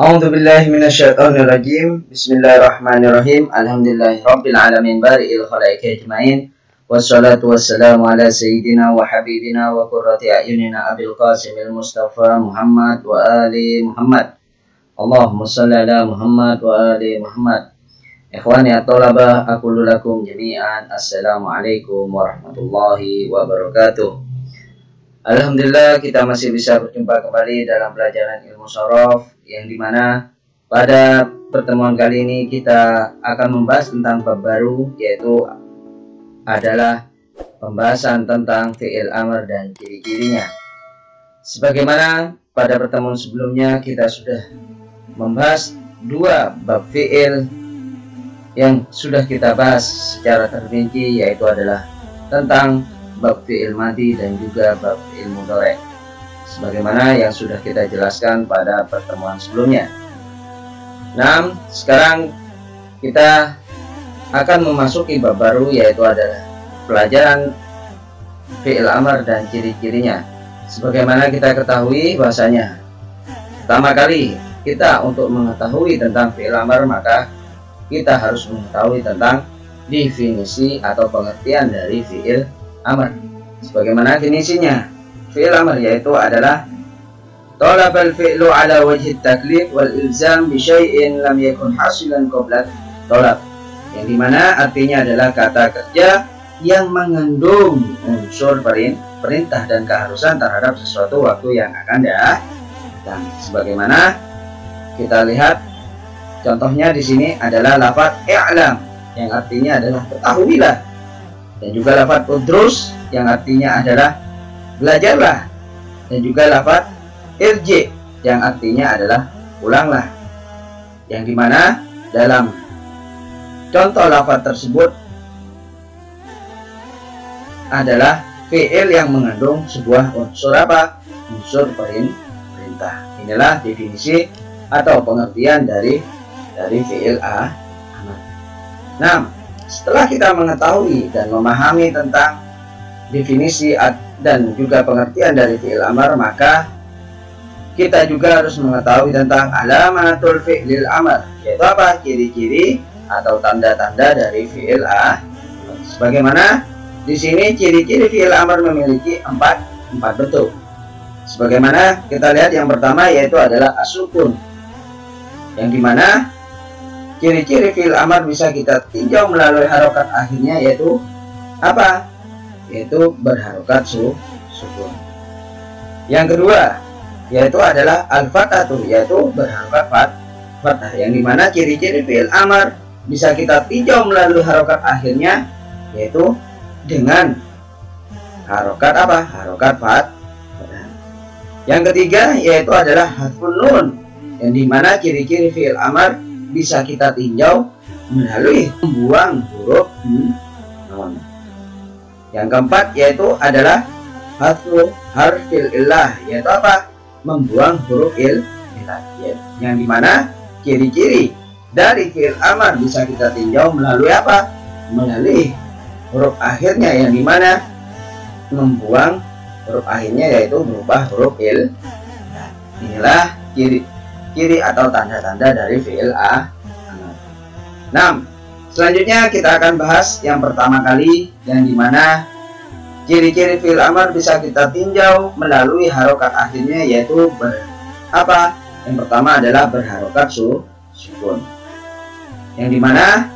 A'udzubillahi minasyaitonirrajim. Bismillahirrahmanirrahim. Alhamdulillahirabbil alamin bari'il khalaiqi ajmain. Wassalatu wassalamu ala sayyidina wa habibina wa qurrati a'yunina Abil Qasimil Mustafa Muhammad wa ali Muhammad. Allahumma shalli ala Muhammad wa ali Muhammad. Ikhwani at-thalabah, aqulu lakum jami'an assalamualaikum warahmatullahi wabarakatuh. Alhamdulillah kita masih bisa berjumpa kembali dalam pelajaran ilmu shorof, yang dimana pada pertemuan kali ini kita akan membahas tentang bab baru, yaitu adalah pembahasan tentang fi'il amr dan ciri-cirinya. Sebagaimana pada pertemuan sebelumnya kita sudah membahas dua bab fi'il yang sudah kita bahas secara terperinci, yaitu adalah tentang bab fi'il madi dan juga bab fi'il mudhari, sebagaimana yang sudah kita jelaskan pada pertemuan sebelumnya. Nah, sekarang kita akan memasuki bab baru, yaitu adalah pelajaran fi'il amr dan ciri-cirinya. Sebagaimana kita ketahui bahwasanya pertama kali kita untuk mengetahui tentang fi'il amr, maka kita harus mengetahui tentang definisi atau pengertian dari fi'il amr. Sebagaimana definisinya, fi'il amr yaitu adalah talabal fi'lu ala wajhi taklif wal ilzam bi syai'in lam yakun hasilan qabla talab, yang dimana artinya adalah kata kerja yang mengandung unsur perintah dan keharusan terhadap sesuatu waktu yang akan datang. Sebagaimana kita lihat contohnya di sini adalah lafaz i'lam yang artinya adalah ketahuilah, dan juga lafaz udrus yang artinya adalah belajarlah, dan juga lafaz irji yang artinya adalah pulanglah, yang dimana dalam contoh lafaz tersebut adalah fi'il yang mengandung sebuah unsur apa? Unsur perintah. Inilah definisi atau pengertian dari fi'il amr. Nah, setelah kita mengetahui dan memahami tentang definisi dan juga pengertian dari fi'il amr, maka kita juga harus mengetahui tentang alamatul fi'lil amr, yaitu apa? Ciri-ciri atau tanda-tanda dari fi'il amr. Sebagaimana di sini ciri-ciri fi'il amr memiliki empat bentuk. Sebagaimana kita lihat yang pertama yaitu adalah as-sukun, yang dimana ciri-ciri fi'il amr bisa kita tinjau melalui harokat akhirnya, yaitu apa? Yaitu berharokat sukun. Yang kedua yaitu adalah al-fathatu, yaitu berharokat fathah, yang dimana ciri-ciri fi'il amr bisa kita tinjau melalui harokat akhirnya, yaitu dengan harokat apa? Harokat fathah. Yang ketiga yaitu adalah hadfun nun, yang dimana ciri-ciri fi'il amr bisa kita tinjau melalui membuang huruf nun. Yang keempat yaitu adalah hadfu harfil illah, yaitu apa? Membuang huruf illah, yang dimana ciri-ciri dari fi'il amr bisa kita tinjau melalui apa? Melalui huruf akhirnya, yang dimana membuang huruf akhirnya yaitu berupa huruf illah. Inilah ciri atau tanda-tanda dari fi'il amr. Nah, selanjutnya kita akan bahas yang pertama kali, yang dimana ciri-ciri fi'il amr bisa kita tinjau melalui harokat akhirnya, yaitu apa? Yang pertama adalah berharokat sukun, yang dimana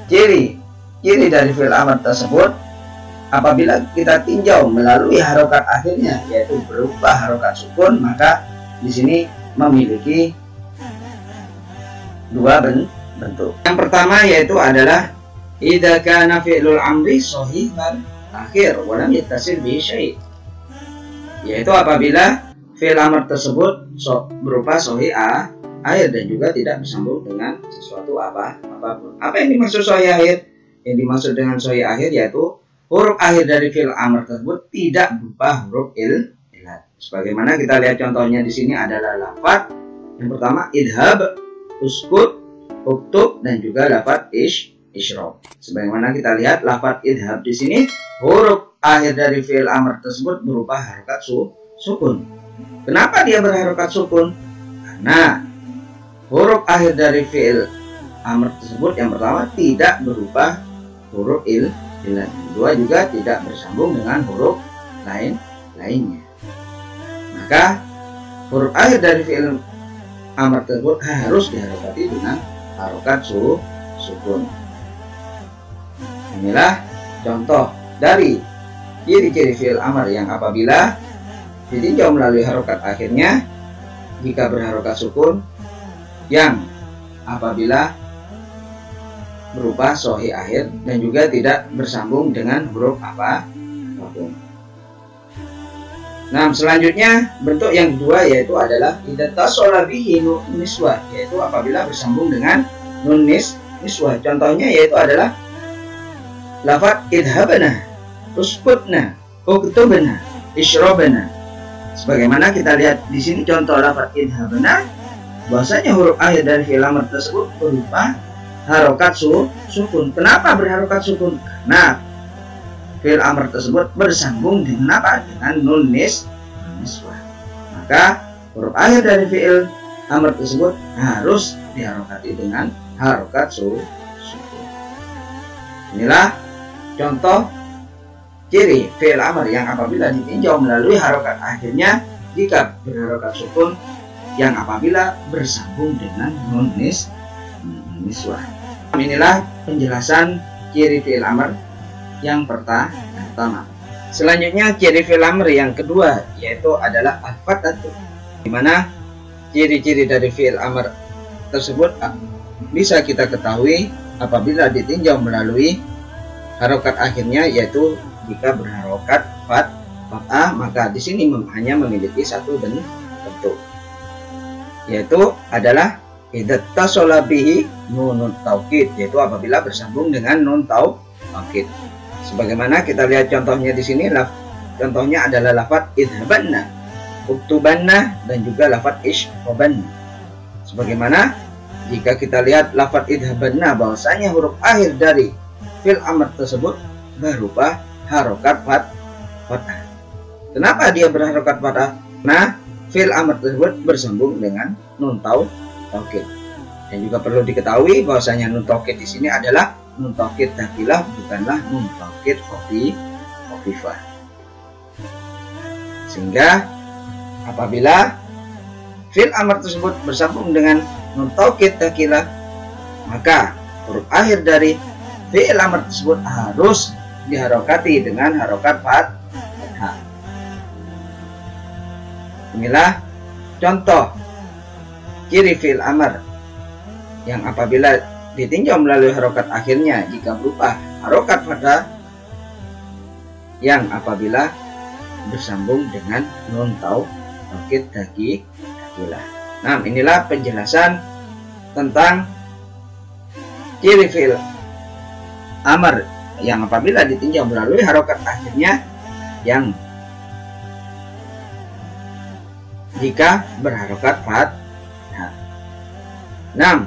ciri dari fi'il amr tersebut apabila kita tinjau melalui harokat akhirnya, yaitu berupa harokat sukun, maka di sini memiliki dua bentuk. Yang pertama yaitu adalah idza kana fi'lul amri shahihal akhir wa lam yattasil bi syai', yaitu apabila fi'il amr tersebut berupa sahih akhir dan juga tidak bersambung dengan sesuatu apapun. Apa yang dimaksud sahih akhir? Yang dimaksud dengan sahih akhir yaitu huruf akhir dari fi'il amr tersebut tidak berupa huruf illat. Sebagaimana kita lihat contohnya di sini adalah lafaz yang pertama idhab, uskut, uktub, dan juga lafaz isyrab. Sebagaimana kita lihat lafaz idhab di sini huruf akhir dari fi'il amr tersebut berupa harokat sukun. Kenapa dia berharokat sukun? karena huruf akhir dari fi'il amr tersebut yang pertama tidak berupa huruf illah, yang kedua juga tidak bersambung dengan huruf lainnya. Maka huruf akhir dari fi'il amr tersebut harus diharokati dengan harokat sukun. Inilah contoh dari ciri-ciri fi'il amr yang apabila ditinjau melalui harokat akhirnya jika berharokat sukun, yang apabila berupa sahih akhir dan juga tidak bersambung dengan huruf apapun. Nah, selanjutnya bentuk yang kedua yaitu adalah idza tasala bihi nun niswah, yaitu apabila bersambung dengan nun niswah. Contohnya yaitu adalah lafaz idhabna, uskutna, uktubna, ishrabna. Sebagaimana kita lihat di sini contoh lafaz idhabna, bahwasanya huruf akhir dari fi'il amr tersebut berupa harokat sukun. Kenapa berharokat sukun? Karena fi'il amr tersebut bersambung dengan apa? Dengan nun niswah. Maka huruf akhir dari fi'il amr tersebut harus diharokati dengan harokat sukun. Inilah contoh ciri fi'il amr yang apabila ditinjau melalui harokat akhirnya jika berharokat sukun, yang apabila bersambung dengan nun niswah. Inilah penjelasan ciri fi'il amr yang pertama. Selanjutnya ciri fi'il amr yang kedua yaitu adalah al-fathatu, di mana ciri-ciri dari fi'il amr tersebut bisa kita ketahui apabila ditinjau melalui harokat akhirnya, yaitu jika berharokat fathah, maka di sini hanya memiliki satu bentuk, yaitu adalah idza tasala bihi nunut taukid, yaitu apabila bersambung dengan nun taukid. Sebagaimana kita lihat contohnya di sini, contohnya adalah lafaz idhabanna, uktubanna, dan juga lafaz ishrabanna. Sebagaimana jika kita lihat lafaz idhabanna, bahwasanya huruf akhir dari fi'il amr tersebut berupa harokat fathah. Kenapa dia berharokat fathah? Nah, fi'il amr tersebut bersambung dengan nun taukid. Dan juga perlu diketahui bahwasanya nun taukid di sini adalah nun taukid dakilah, bukanlah nun taukid khafifah. Sehingga apabila fi'il amr tersebut bersambung dengan nun taukid dakilah, maka huruf akhir dari fi'il amr tersebut harus diharokati dengan harokat fathah. Inilah contoh ciri fi'il amr yang apabila ditinjau melalui harokat akhirnya jika berupa harokat fathah, yang apabila bersambung dengan nun taukid dakilah. Nah, inilah penjelasan tentang ciri fi'il amr yang apabila ditinjau melalui harokat akhirnya, yang jika berharokat fathah. Nah,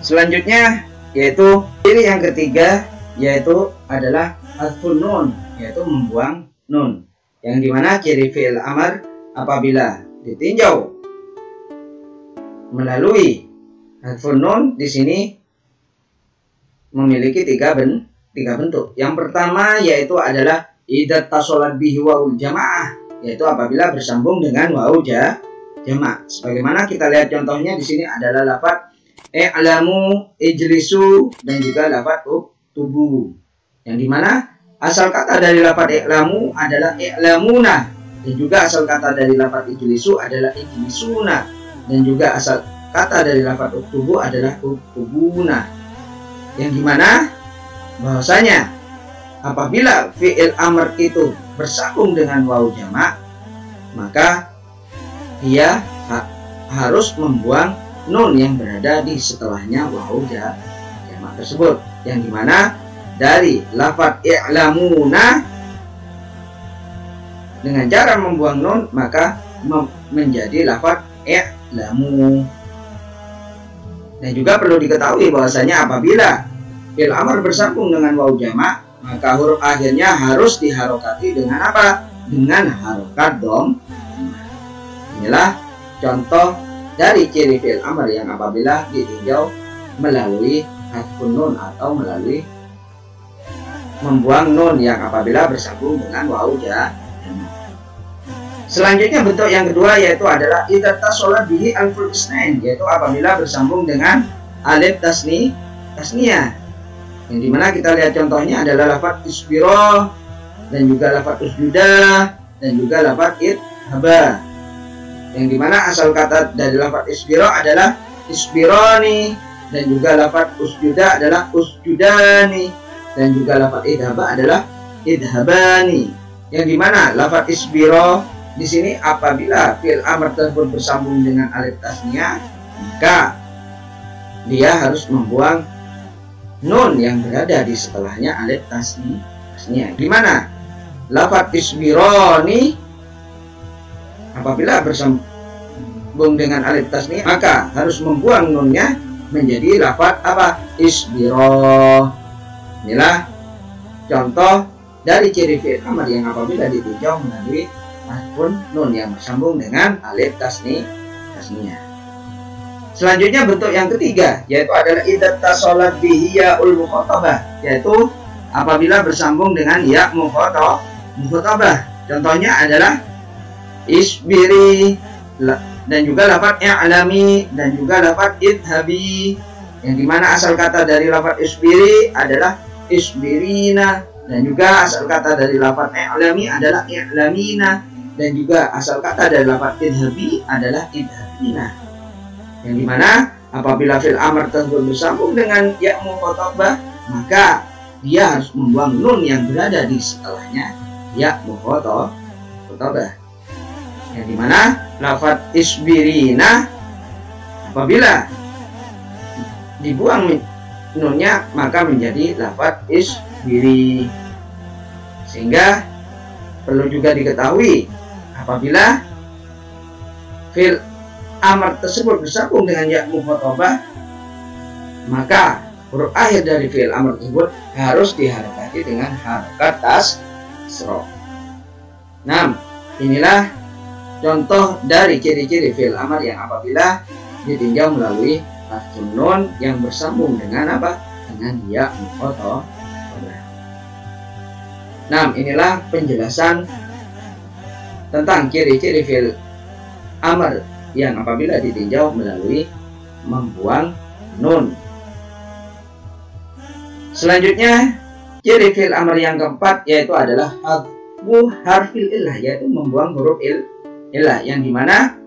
selanjutnya yaitu ciri yang ketiga yaitu adalah hadfun nun, yaitu membuang nun, yang dimana ciri fi'il amr apabila ditinjau melalui hadfun nun di sini memiliki tiga bentuk. Yang pertama yaitu adalah idza tasalat bihi waul jamaah, yaitu apabila bersambung dengan wawu jamaah. Sebagaimana kita lihat contohnya di sini adalah lafaz i'lamu, ijlisu, dan juga lafaz uktubu, yang dimana asal kata dari lafaz i'lamu adalah i'lamuna, dan juga asal kata dari lafaz ijlisu adalah ijlisuna, dan juga asal kata dari lafaz uktubu adalah uktubuna, yang dimana bahwasanya apabila fi'il amr itu bersambung dengan wawu jamak, maka dia harus membuang nun yang berada di setelahnya wawu jamak tersebut, yang dimana dari lafaz i'lamuna dengan cara membuang nun maka menjadi lafaz i'lamu. Dan juga perlu diketahui bahwasanya apabila fi'il amr bersambung dengan wawu jamak, maka huruf akhirnya harus diharokati dengan apa? Dengan harokat dom. Inilah contoh dari ciri fi'il amr yang apabila ditinjau melalui hadfun nun atau melalui membuang nun yang apabila bersambung dengan wawu jamak. Selanjutnya bentuk yang kedua yaitu adalah idza tashalat bihi alful isnain, yaitu apabila bersambung dengan alif tasniyah. Yang dimana kita lihat contohnya adalah lafaz isbiro dan juga lafaz usjuda dan juga lafaz idhaba. Yang dimana asal kata dari lafaz isbiro adalah isbironi dan juga lafaz usjuda adalah usjudani dan juga lafaz idhaba adalah idhabani. Yang dimana lafaz isbiro di sini apabila fi'il amr tersebut bersambung dengan alif tasniyah, maka dia harus membuang nun yang berada di setelahnya alif tasniyah. Dimana lafaz isbironi apabila bersambung dengan alif tasniyah, maka harus membuang nunnya menjadi lafaz apa? Isbiro. Inilah contoh dari ciri fi'il amr yang apabila ditinjau melalui hadfun nun yang bersambung dengan alif tasniyah. Selanjutnya bentuk yang ketiga yaitu adalah idza tashalat bihi ya'ul mukhatabah, yaitu apabila bersambung dengan ya mukhatabah. Contohnya adalah isbiri dan juga lafaz i'lami dan juga lafaz idhabi, yang dimana asal kata dari lafaz isbiri adalah isbirina dan juga asal kata dari lafaz i'lami adalah i'lamina dan juga asal kata dari lafaz idhabi adalah idhabina. Yang dimana apabila fi'il amr tersebut bersambung dengan ya mukhatabah, maka dia harus membuang nun yang berada di setelahnya ya mukhatabah. Yang dimana lafaz isbirina apabila dibuang nunnya maka menjadi lafaz isbiri. Sehingga perlu juga diketahui apabila fi'il amr tersebut bersambung dengan ya mukhatabah, maka huruf akhir dari fi'il amr tersebut harus diharakati dengan harakat kasroh. Nah, inilah contoh dari ciri-ciri fi'il amr yang apabila ditinjau melalui hadfun nun yang bersambung dengan apa? Dengan ya mukhatabah. Nah, inilah penjelasan tentang ciri-ciri fi'il amr yang apabila ditinjau melalui membuang nun. Selanjutnya ciri fi'il amr yang keempat yaitu adalah hadfu harfil illah, yaitu membuang huruf illah, yang dimana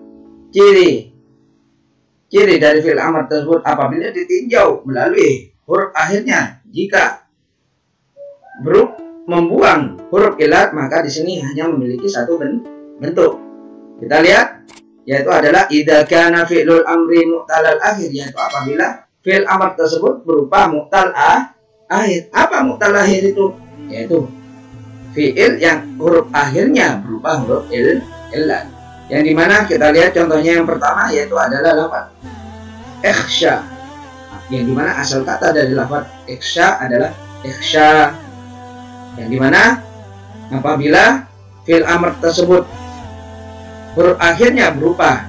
ciri dari fi'il amr tersebut apabila ditinjau melalui huruf akhirnya, jika membuang huruf illah, maka di sini hanya memiliki satu bentuk. Kita lihat yaitu adalah idza kana fi'lul amri mu'talal akhir, yaitu apabila fi'il amr tersebut berupa mu'tal akhir. Apa mu'tal akhir itu? Yaitu fi'il yang huruf akhirnya berupa huruf illah. Yang dimana kita lihat contohnya yang pertama yaitu adalah lafaz ikhsha, yang dimana asal kata dari lafaz ikhsha adalah ikhsha, yang dimana apabila fi'il amr tersebut huruf akhirnya berupa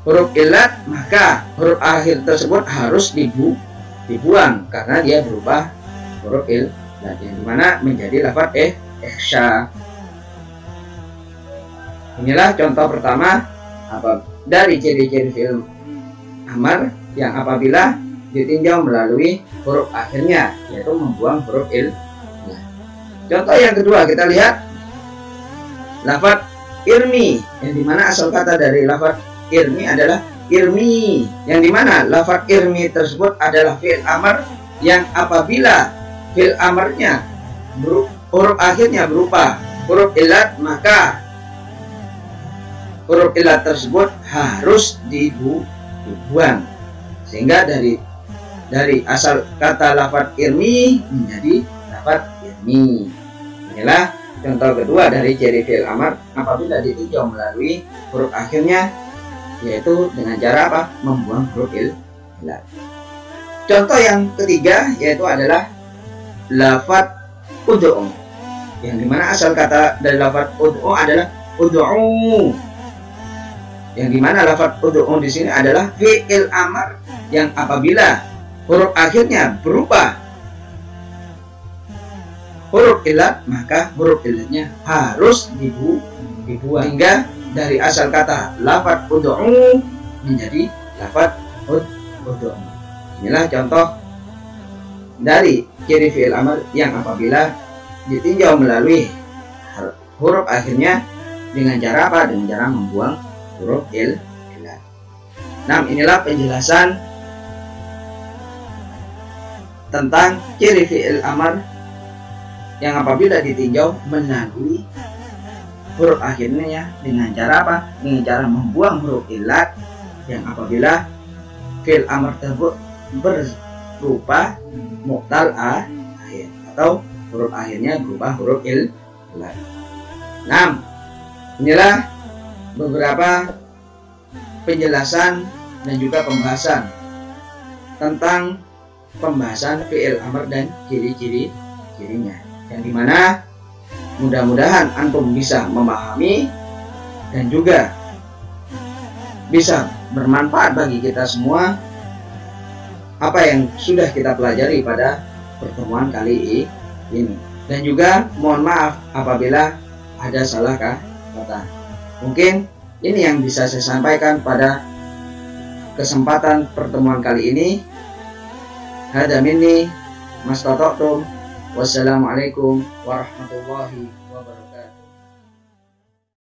huruf illat, maka huruf akhir tersebut harus dibuang karena dia berupa huruf illat, yang dimana menjadi lafaz ikhsha. Inilah contoh pertama dari ciri-ciri fi'il amr yang apabila ditinjau melalui huruf akhirnya, yaitu membuang huruf illat. Contoh yang kedua kita lihat lafaz irmi, yang dimana asal kata dari lafaz irmi adalah irmi, yang dimana lafaz irmi tersebut adalah fi'il amr yang apabila fi'il amrnya huruf akhirnya berupa huruf illat, maka huruf illat tersebut harus dibuang, sehingga dari asal kata lafaz irmi menjadi lafaz irmi. Inilah contoh kedua dari ciri fi'il amr apabila ditinjau melalui huruf akhirnya, yaitu dengan cara apa? Membuang huruf illat. Contoh yang ketiga yaitu adalah lafaz ud'u, yang dimana asal kata dari lafaz ud'u adalah ud'u, Yang dimana lafaz ud'u di sini adalah fi'il amar yang apabila huruf akhirnya berupa huruf illat, maka huruf illatnya harus dibuang, hingga dari asal kata lafaz ud'u menjadi lafaz ud'u. Inilah contoh dari ciri fi'il amar yang apabila ditinjau melalui huruf akhirnya dengan cara apa? Dengan cara membuang huruf illat. Nah, inilah penjelasan tentang ciri fi'il amar yang apabila ditinjau melalui huruf akhirnya dengan cara apa? Dengan cara membuang huruf illat yang apabila fi'il amar tersebut berupa mu'tal akhir atau huruf akhirnya berupa huruf illat. Nah, inilah beberapa penjelasan dan juga pembahasan tentang pembahasan fi'il amr dan ciri-cirinya, yang dimana mudah-mudahan antum bisa memahami dan juga bisa bermanfaat bagi kita semua apa yang sudah kita pelajari pada pertemuan kali ini. Dan juga mohon maaf apabila ada salah kata. Mungkin ini yang bisa saya sampaikan pada kesempatan pertemuan kali ini. Hada minni mastata'tum. Wassalamualaikum warahmatullahi wabarakatuh.